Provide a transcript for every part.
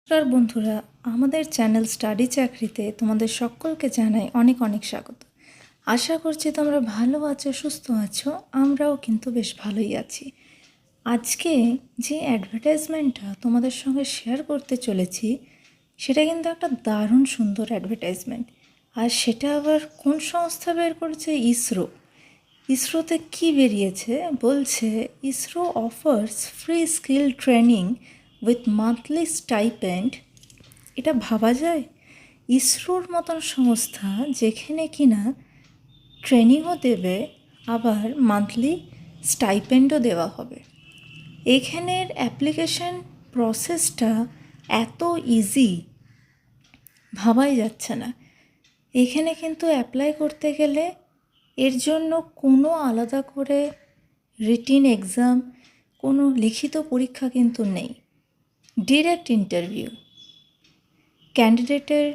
নমস্কার বন্ধুরা, আমাদের চ্যানেল স্টাডি চাকরিতে তোমাদের সকলকে জানাই অনেক অনেক স্বাগত। আশা করছি তোমরা ভালো আছো, সুস্থ আছো। আমরাও কিন্তু বেশ ভালোই আছি। আজকে যে অ্যাডভার্টাইজমেন্টটা তোমাদের সঙ্গে শেয়ার করতে চলেছি সেটা কিন্তু একটা দারুণ সুন্দর অ্যাডভার্টাইজমেন্ট। আর সেটা আবার কোন সংস্থা বের করেছে? ইসরো। ইসরোতে কি বেরিয়েছে বলছে, ISRO offers free skill training with monthly stipend. এটা ভাবা যায়? ইসরোর মতন সংস্থা যেখানে কিনা ট্রেনিংও দেবে, আবার মান্থলি স্টাইপেন্ডও দেওয়া হবে। এখানের অ্যাপ্লিকেশন প্রসেসটা এত ইজি, ভাবাই যাচ্ছে না। এখানে কিন্তু অ্যাপ্লাই করতে গেলে এর জন্য কোনো আলাদা করে রিটিন এক্সাম, কোনো লিখিত পরীক্ষা কিন্তু নেই। ডিরেক্ট ইন্টারভিউ, ক্যান্ডিডেটের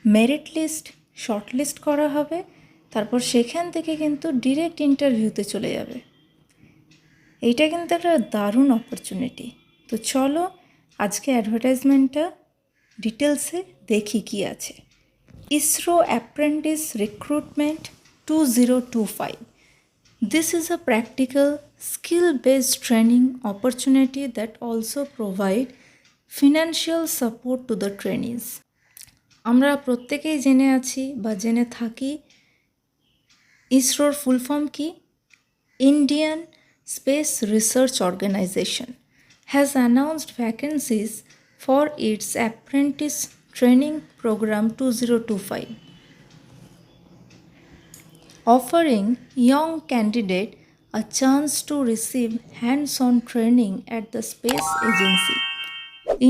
মেরিট লিস্ট শর্ট লিস্ট করা হবে, তারপর সেখান থেকে কিন্তু ডিরেক্ট ইন্টারভিউতে চলে যাবে। এইটা কিন্তু একটা দারুণ অপরচুনিটি। তো চলো আজকে অ্যাডভার্টাইজমেন্টটা ডিটেলসে দেখি কি আছে। ISRO Apprentice Recruitment 2025. This is a practical, skill-based training opportunity that also provide financial support to the trainees. আমরা প্রত্যেকেই জেনে আছি বা জেনে থাকি ইসরোর ফুল ফর্ম কি? Indian space research organisation has announced vacancies for its apprentice training program 2025, offering young candidate a chance to receive hands-on training at the space agency.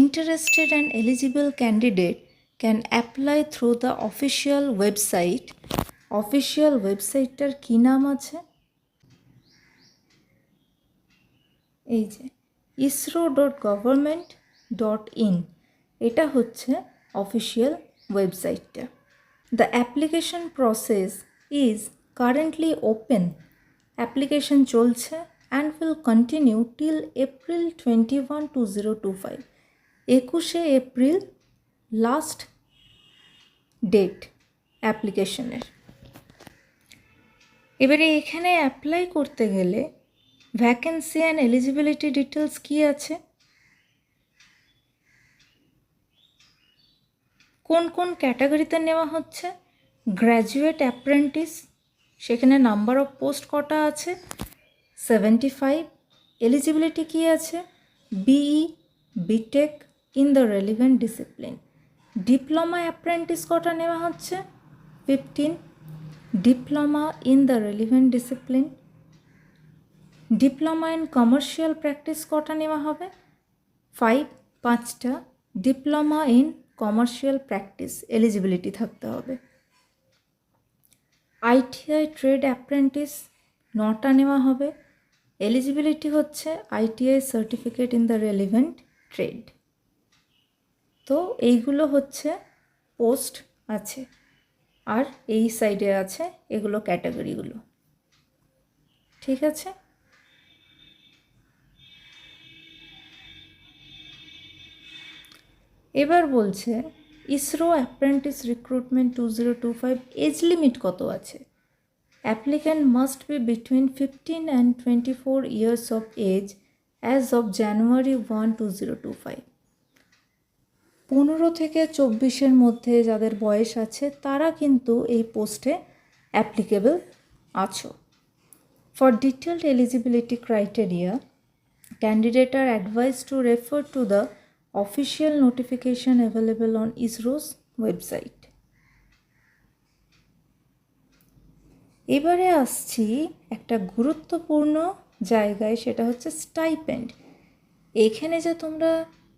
Interested and eligible candidate can apply through the official website. Official ওয়েবসাইটটার কী নাম আছে? এই যে isro.government.in, এটা হচ্ছে official ওয়েবসাইটটা। The application process is currently open. Application চলছে and will continue till April 21, 2025। 21শে এপ্রিল লাস্ট ডেট অ্যাপ্লিকেশনের। এবারে এখানে অ্যাপ্লাই করতে গেলে ভ্যাকেন্সি অ্যান্ড এলিজিবিলিটি ডিটেলস কী আছে, কোন কোন ক্যাটাগরিতে নেওয়া হচ্ছে? গ্র্যাজুয়েট অ্যাপ্রেন্টিস, সেখানে নাম্বার অফ পোস্ট কটা আছে? 75। এলিজিবিলিটি কী আছে? BE, BTech in the relevant discipline. Diploma apprentice কটা নেওয়া হচ্ছে? 15। Diploma in the relevant discipline. Diploma in commercial practice কটা নেওয়া হবে? 5, 5টা। Diploma in commercial practice eligibility থাকতে হবে। আইটিআই ট্রেড অ্যাপ্রেন্টিস 9টা নেওয়া হবে। এলিজিবিলিটি হচ্ছে ITI certificate in the relevant trade. তো এইগুলো হচ্ছে পোস্ট আছে, আর এই সাইডে আছে এগুলো ক্যাটাগরিগুলো। ঠিক আছে, এবার বলছে ISRO apprentice recruitment 2025 age limit কত আছে? Applicant must be between 15 and 24 years of age as of January 1, 2025। 15 থেকে 24-এর মধ্যে যাদের বয়স আছে তারা কিন্তু এই পোস্টে অ্যাপ্লিকেবল আছো। For detailed eligibility criteria, candidate are advised to refer to the official notification available on ISRO's website. এবারে আসছি একটা গুরুত্বপূর্ণ জায়গায়, সেটা হচ্ছে স্টাইপেন্ড। এখানে যে তোমরা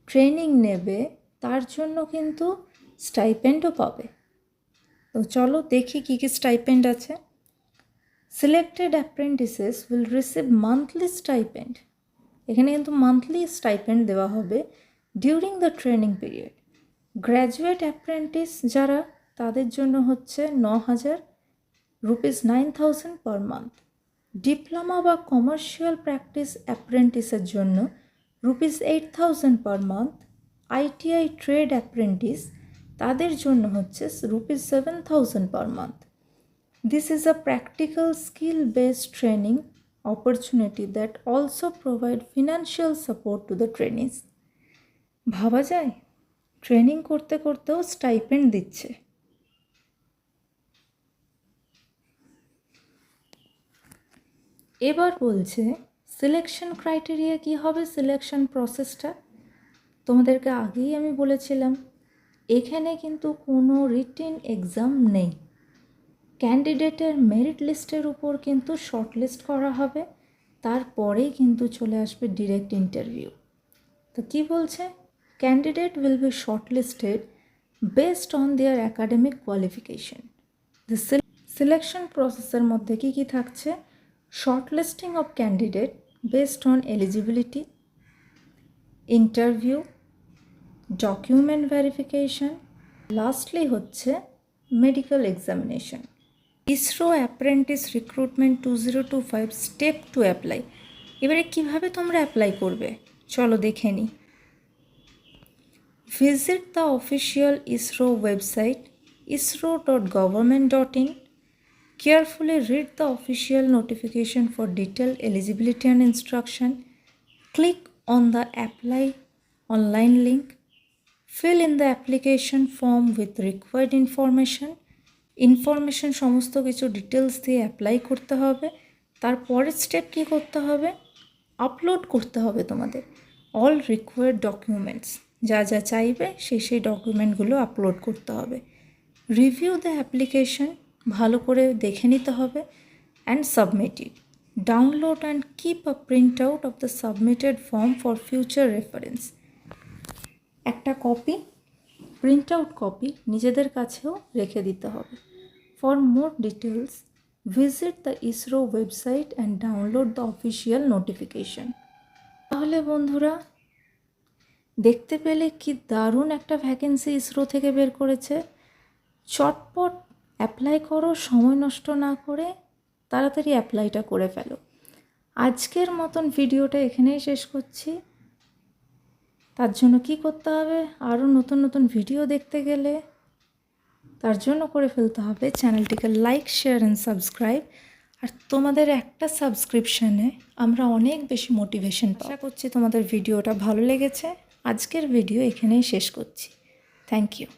ট্রেনিং নেবে তার জন্য কিন্তু স্টাইপেন্ডও পাবে। তো চলো দেখি কী কী স্টাইপেন্ড আছে। Selected apprentices will receive monthly stipend. এখানে কিন্তু মান্থলি স্টাইপেন্ড দেওয়া হবে during the training period. Graduate apprentice যারা, তাদের জন্য হচ্ছে 9,000 রুপিস, 9,000 পার মান্থ। ডিপ্লোমা বা কমার্শিয়াল প্র্যাকটিস অ্যাপ্রেন্টিসের জন্য rupees 8,000 per month. ITI trade apprentice তাদের জন্য হচ্ছে ₹7,000 per month. This is a practical skill-based training opportunity that also provide financial support to the trainees. ভাবা যায় ট্রেনিং করতে করতেও স্টাইপেন্ড দিচ্ছে। এবার বলছে সিলেকশন ক্রাইটেরিয়া কি হবে, সিলেকশন প্রসেসটা তোমাদেরকে আগেই আমি বলেছিলাম। এখানে কিন্তু কোনো রিটেন এক্সাম নেই, ক্যান্ডিডেটের মেরিট লিস্টের উপর কিন্তু শর্টলিস্ট করা হবে, তারপরেই কিন্তু চলে আসবে ডিরেক্ট ইন্টারভিউ। তো কি বলছে, candidate will be shortlisted based on their academic qualification. The selection প্রসেসের মধ্যে কি কি থাকছে, shortlisting of candidate based on eligibility, interview, document verification, lastly হচ্ছে medical examination. ISRO apprentice recruitment 2025 step to apply. এবারে কিভাবে তোমরা অ্যাপ্লাই করবে চলো দেখে নিই। Visit the official ISRO website isro.government.in. Carefully read the official notification for detailed eligibility and instruction. Click on the apply online link. Fill in the application form with required information. Information সমস্ত কিছু details দিয়ে apply করতে হবে। তারপরের step কী করতে হবে, upload করতে হবে তোমাদের অল রিকোয়ার্ড ডকুমেন্টস, যা যা চাইবে সেই ডকুমেন্টগুলো আপলোড করতে হবে। রিভিউ দ্য অ্যাপ্লিকেশন, ভালো করে দেখে নিতে হবে, and submit it. Download and keep a print out of the submitted form for future reference. একটা কপি, প্রিন্ট আউট কপি নিজেদের কাছেও রেখে দিতে হবে। For more details visit the ISRO website and download the official notification. তাহলে বন্ধুরা দেখতে পেলে কি দারুণ একটা ভ্যাকেন্সি ইসরো থেকে বের করেছে। চটপট অ্যাপ্লাই করো, সময় নষ্ট না করে তাড়াতাড়ি অ্যাপ্লাইটা করে ফেলো। আজকের মতন ভিডিওটা এখানেই শেষ করছি। তার জন্য কি করতে হবে, আরও নতুন নতুন ভিডিও দেখতে গেলে তার জন্য করে ফেলতে হবে চ্যানেলটিকে লাইক, শেয়ার অ্যান্ড সাবস্ক্রাইব। আর তোমাদের একটা সাবস্ক্রিপশানে আমরা অনেক বেশি মোটিভেশন পাই। আশা করছি তোমাদের ভিডিওটা ভালো লেগেছে। আজকের ভিডিও এখানেই শেষ করছি। Thank you.